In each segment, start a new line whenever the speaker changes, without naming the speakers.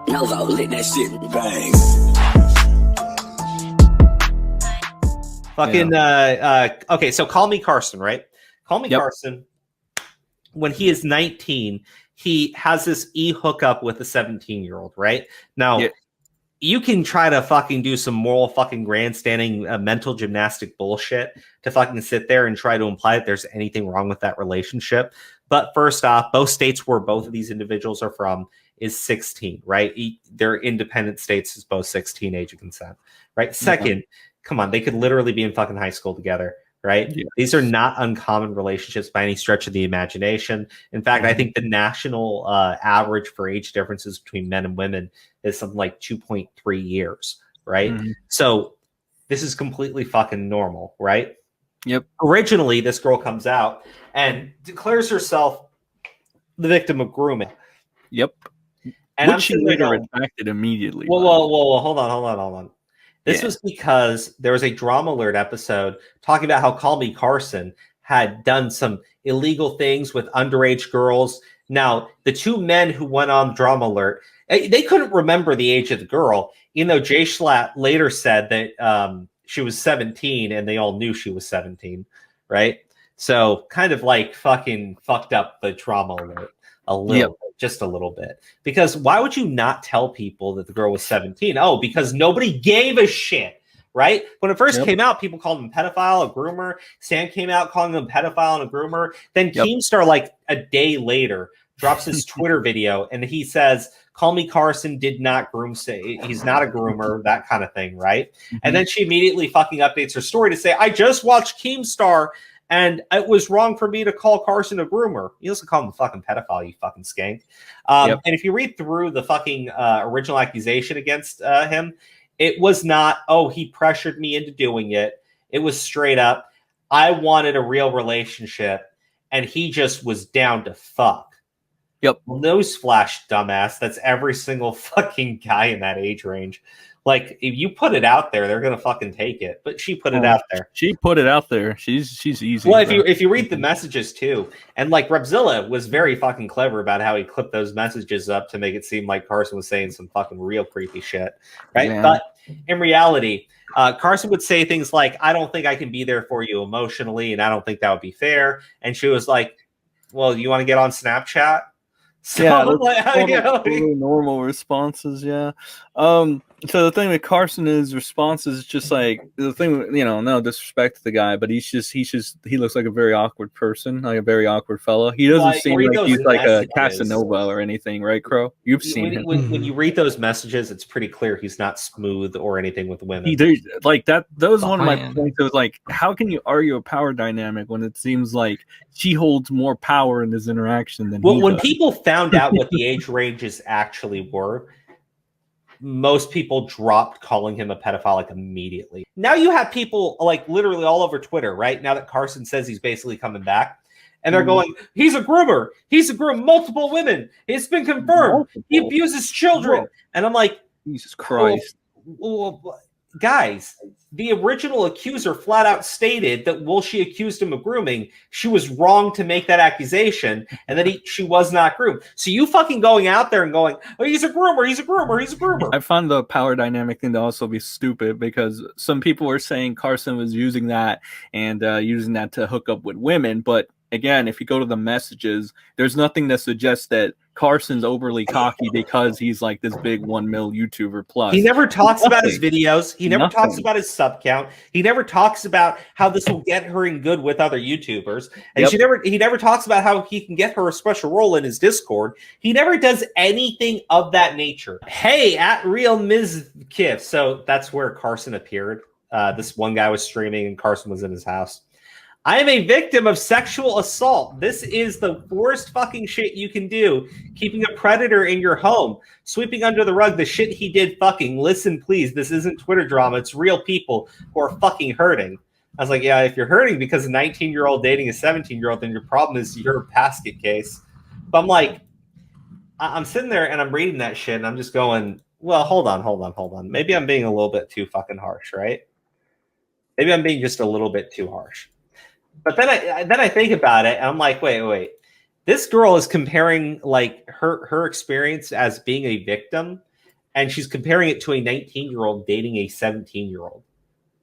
Novo lit that shit bang.
Fucking okay, so Call Me Carson, right? Call Me Carson, when he is 19, he has this hookup with a 17-year-old, right? Now, you can try to fucking do some moral fucking grandstanding mental gymnastic bullshit to fucking sit there and try to imply that there's anything wrong with that relationship. But first off, both states where both of these individuals are from is 16, right? They're independent states, is both 16 age of consent, right? Second, come on, they could literally be in fucking high school together, right? Yes. These are not uncommon relationships by any stretch of the imagination. In fact, I think the national average for age differences between men and women is something like 2.3 years, right? So this is completely fucking normal, right?
Yep.
Originally, this girl comes out and declares herself the victim of grooming.
Yep.
And
which she later retracted immediately.
Well, hold on. This was because there was a Drama Alert episode talking about how Call Me Carson had done some illegal things with underage girls. Now, the two men who went on Drama Alert, they couldn't remember the age of the girl, even though Jay Schlatt later said that she was 17 and they all knew she was 17, right? So kind of like fucking fucked up the Drama Alert a little bit. Just a little bit. Because why would you not tell people that the girl was 17? Oh, because nobody gave a shit, right? When it first came out, people called him a pedophile, a groomer. Sam came out calling him a pedophile and a groomer. Then Keemstar, like a day later, drops his Twitter video and he says, Call Me Carson did not groom, say he's not a groomer, that kind of thing, right? And then she immediately fucking updates her story to say, I just watched Keemstar and it was wrong for me to call Carson a groomer. You also call him a fucking pedophile, you fucking skank. And if you read through the fucking original accusation against him, it was not, oh, he pressured me into doing it. It was straight up, I wanted a real relationship, and he just was down to fuck.
Yep.
Newsflash, dumbass. That's every single fucking guy in that age range. Like, if you put it out there, they're gonna fucking take it. But she put it out there.
She put it out there. She's easy.
Well, if you read the messages too, and like Repzilla was very fucking clever about how he clipped those messages up to make it seem like Carson was saying some fucking real creepy shit, right? Yeah. But in reality, Carson would say things like, "I don't think I can be there for you emotionally, and I don't think that would be fair." And she was like, "Well, you want to get on Snapchat?" So,
normal responses, So the thing with Carson is responses just like the thing, no disrespect to the guy, but he looks like a very awkward person, like a very awkward fellow. He doesn't seem like he's like a Casanova or anything, right, Crow? You've seen him.
When you read those messages, it's pretty clear he's not smooth or anything with women.
Like that was one of my points. It was like, how can you argue a power dynamic when it seems like she holds more power in this interaction than he
when
does?
People found out what the age ranges actually were, most people dropped calling him a pedophile like immediately. Now you have people like literally all over Twitter, right? Now that Carson says he's basically coming back, and they're going, he's a groomer. He's a groomer, multiple women. It's been confirmed. He abuses children. And I'm like,
Jesus Christ.
Guys, the original accuser flat out stated that while she accused him of grooming, she was wrong to make that accusation, and that she was not groomed. So you fucking going out there and going, oh, he's a groomer, he's a groomer, he's a groomer.
I find the power dynamic thing to also be stupid because some people were saying Carson was using that and using that to hook up with women, but again, if you go to the messages, there's nothing that suggests that Carson's overly cocky because he's like this big 1 mil YouTuber plus.
He never talks about his videos. He never talks about his sub count. He never talks about how this will get her in good with other YouTubers. And he never talks about how he can get her a special role in his Discord. He never does anything of that nature. Hey, at Real Ms. Kiff. So that's where Carson appeared. This one guy was streaming and Carson was in his house. I am a victim of sexual assault. This is the worst fucking shit you can do. Keeping a predator in your home. Sweeping under the rug the shit he did fucking. Listen, please. This isn't Twitter drama. It's real people who are fucking hurting. I was like, yeah, if you're hurting because a 19-year-old dating a 17-year-old, then your problem is your basket case. But I'm like, I'm sitting there and I'm reading that shit and I'm just going, well, hold on. Maybe I'm being a little bit too fucking harsh, right? Maybe I'm being just a little bit too harsh. But then I think about it, and I'm like, wait. This girl is comparing like her experience as being a victim, and she's comparing it to a 19-year-old dating a 17-year-old,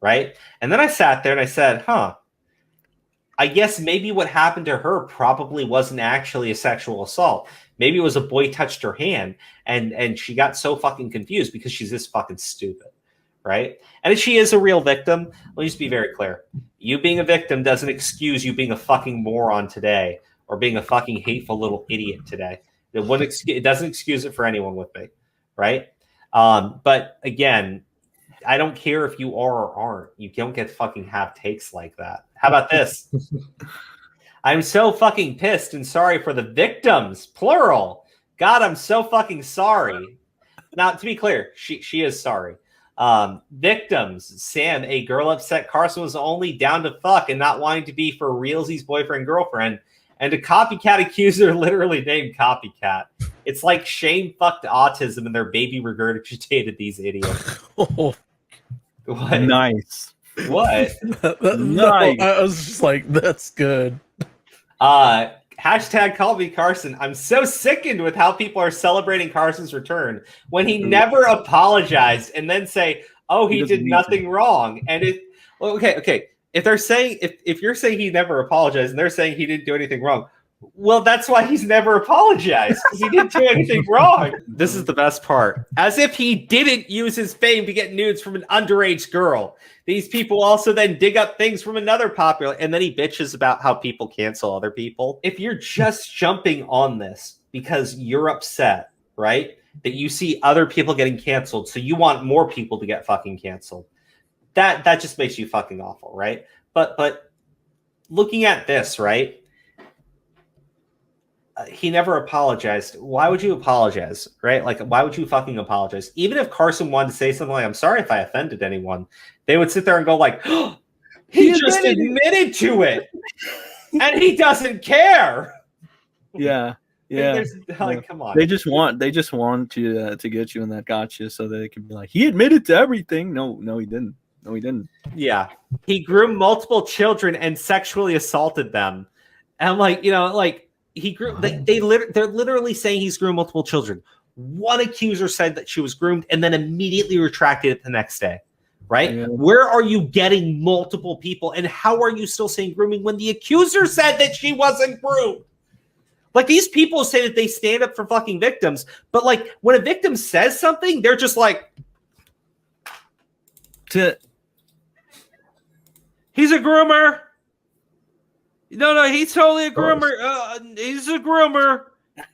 right? And then I sat there and I said, I guess maybe what happened to her probably wasn't actually a sexual assault. Maybe it was a boy touched her hand and she got so fucking confused because she's this fucking stupid, right? And if she is a real victim, let me just be very clear. You being a victim doesn't excuse you being a fucking moron today or being a fucking hateful little idiot today. It doesn't excuse it for anyone with me, right? But again, I don't care if you are or aren't. You don't get to fucking have takes like that. How about this? I'm so fucking pissed and sorry for the victims, plural. God, I'm so fucking sorry. Now, to be clear, she is sorry. Victims, Sam, a girl upset Carson was only down to fuck and not wanting to be for realsy's boyfriend, girlfriend, and a copycat accuser literally named Copycat. It's like Shane fucked autism and their baby regurgitated these idiots.
What? Nice.
What?
Nice.
I was just like, that's good.
Hashtag call me Carson. I'm so sickened with how people are celebrating Carson's return when he never apologized and then say, oh, he did nothing wrong. And okay. If they're saying, if you're saying he never apologized and they're saying he didn't do anything wrong, well, that's why he's never apologized, because he didn't do anything wrong. This is the best part. As if he didn't use his fame to get nudes from an underage girl. These people also then dig up things from another popular, and then he bitches about how people cancel other people. If you're just jumping on this because you're upset, right, that you see other people getting canceled, so you want more people to get fucking canceled, that just makes you fucking awful, right? But looking at this, right, he never apologized. Why would you apologize, right? Like, why would you fucking apologize? Even if Carson wanted to say something like, I'm sorry if I offended anyone, they would sit there and go like, oh, he just admitted to it. And he doesn't care.
Yeah.
Like, come on.
They just want you to get you in that gotcha so that it can be like, he admitted to everything. No, he didn't. No, he didn't.
Yeah. He groomed multiple children and sexually assaulted them. And I'm like, he grew. They're literally saying he's groomed multiple children. One accuser said that she was groomed and then immediately retracted it the next day. Right? Yeah. Where are you getting multiple people, and how are you still saying grooming when the accuser said that she wasn't groomed? Like, these people say that they stand up for fucking victims, but like when a victim says something, they're just like, he's a groomer. No, he's totally a groomer. He's a groomer.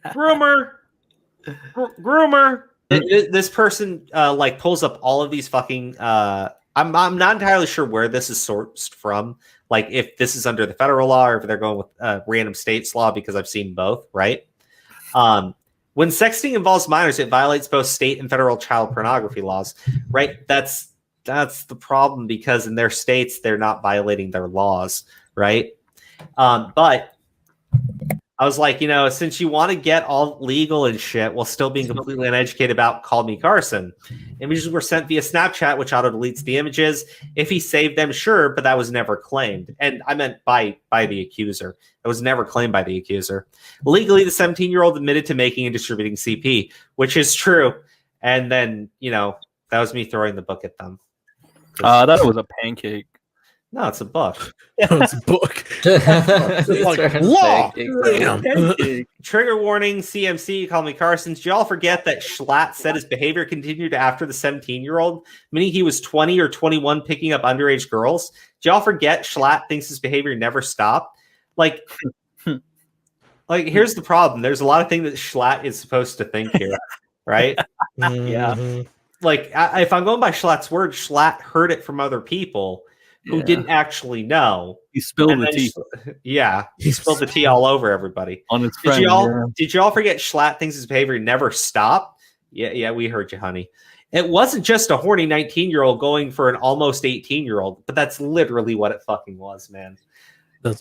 Groomer. This person like pulls up all of these fucking. I'm not entirely sure where this is sourced from. Like, if this is under the federal law or if they're going with random states law, because I've seen both. Right. When sexting involves minors, it violates both state and federal child pornography laws. Right. That's the problem, because in their states they're not violating their laws. Right. But I was like, since you want to get all legal and shit while still being completely uneducated about Call Me Carson, images were sent via Snapchat, which auto deletes the images. If he saved them, sure, but that was never claimed. And I meant by the accuser. It was never claimed by the accuser. Legally, the 17-year-old admitted to making and distributing CP, which is true. And then, that was me throwing the book at them.
I thought it was a pancake.
No, it's a book.
It's a book.
Like, law. Trigger warning, CMC, Call Me Carson's. Did y'all forget that Schlatt said his behavior continued after the 17-year-old, meaning he was 20 or 21 picking up underage girls? Did y'all forget Schlatt thinks his behavior never stopped? Like, here's the problem. There's a lot of things that Schlatt is supposed to think here, right? Yeah. Like, if I'm going by Schlatt's word, Schlatt heard it from other people who didn't actually know.
He spilled the tea.
He spilled the tea all over everybody.
On his friend.
Did y'all forget Schlatt thinks his behavior never stopped? Yeah, we heard you, honey. It wasn't just a horny 19-year-old going for an almost 18-year-old, but that's literally what it fucking was, man.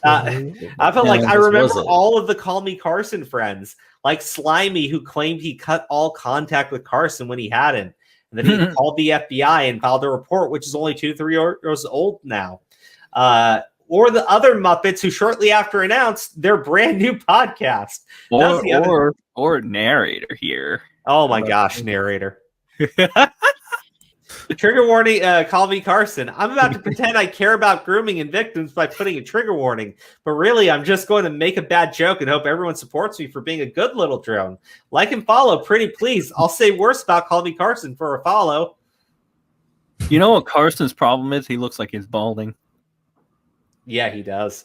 I felt like I remember all of the Call Me Carson friends, like Slimy, who claimed he cut all contact with Carson when he hadn't. And then he called the FBI and filed a report, which is only 2-3 years old now. or the other Muppets who shortly after announced their brand new podcast.
Or narrator here.
Oh my gosh, narrator. Trigger warning, call me Carson. I'm about to pretend I care about grooming and victims by putting a trigger warning, but really I'm just going to make a bad joke and hope everyone supports me for being a good little drone. Like and follow, pretty please. I'll say worse about Call Me Carson for a follow.
You know what Carson's problem is? He looks like he's balding.
Yeah, he does.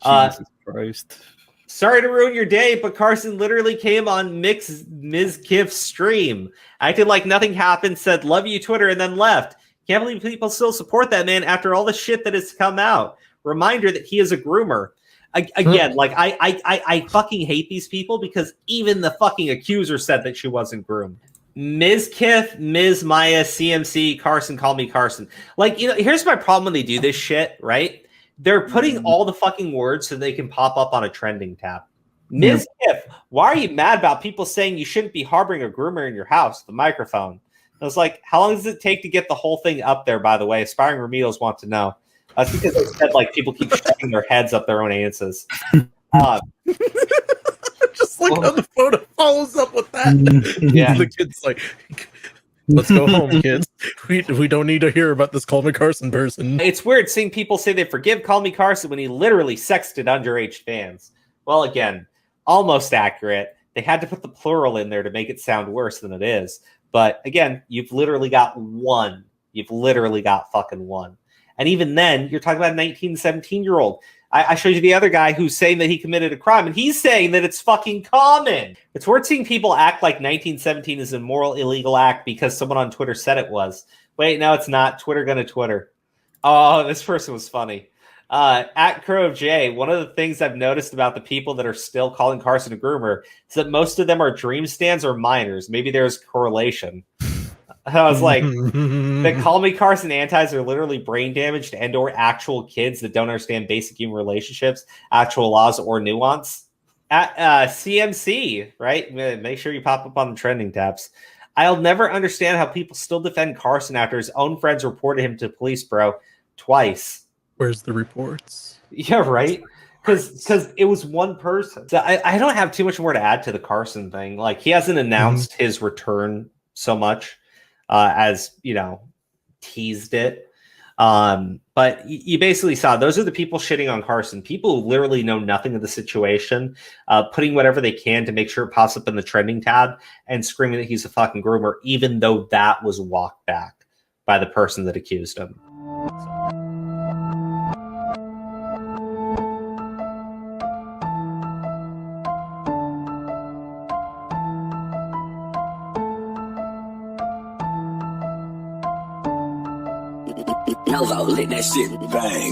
Jesus Christ.
Sorry to ruin your day, but Carson literally came on Ms. Kiff's stream, acted like nothing happened, said love you Twitter, and then left. Can't believe people still support that man after all the shit that has come out. Reminder that he is a groomer. Again, like I fucking hate these people because even the fucking accuser said that she wasn't groomed. Ms. Kiff, Ms. Maya, CMC, Carson, call me Carson. Like, you know, here's my problem when they do this shit, right? They're putting all the fucking words so they can pop up on a trending tab. Ms. Kiff, why are you mad about people saying you shouldn't be harboring a groomer in your house? The microphone. I was like, how long does it take to get the whole thing up there, by the way? Aspiring remedials want to know. That's because they said, like, people keep shoving their heads up their own anses.
Just like how the photo follows up with that.
Yeah.
The kid's like, let's go home, kids. We don't need to hear about this Call Me Carson person.
It's weird seeing people say they forgive Call Me Carson when he literally sexted underage fans. Well, again, almost accurate. They had to put the plural in there to make it sound worse than it is. But again, you've literally got one. You've literally got fucking one. And even then, you're talking about a 19, 17-year-old. I showed you the other guy who's saying that he committed a crime, and he's saying that it's fucking common. It's worth seeing people act like 1917 is a moral, illegal act because someone on Twitter said it was. Wait, no, it's not. Twitter gonna Twitter. Oh, this person was funny. At Crow of J, one of the things I've noticed about the people that are still calling Carson a groomer is that most of them are dream stands or minors. Maybe there's correlation. I was like, the Call Me Carson antis are literally brain damaged and or actual kids that don't understand basic human relationships, actual laws, or nuance. At CMC, right? Make sure you pop up on the trending tabs. I'll never understand how people still defend Carson after his own friends reported him to police, bro, twice.
Where's the reports?
Yeah, right? Because it was one person. So I don't have too much more to add to the Carson thing. Like, he hasn't announced his return so much. As you know, teased it. But you basically saw those are the people shitting on Carson. People who literally know nothing of the situation, putting whatever they can to make sure it pops up in the trending tab and screaming that he's a fucking groomer, even though that was walked back by the person that accused him.
Novo lit that shit, bang.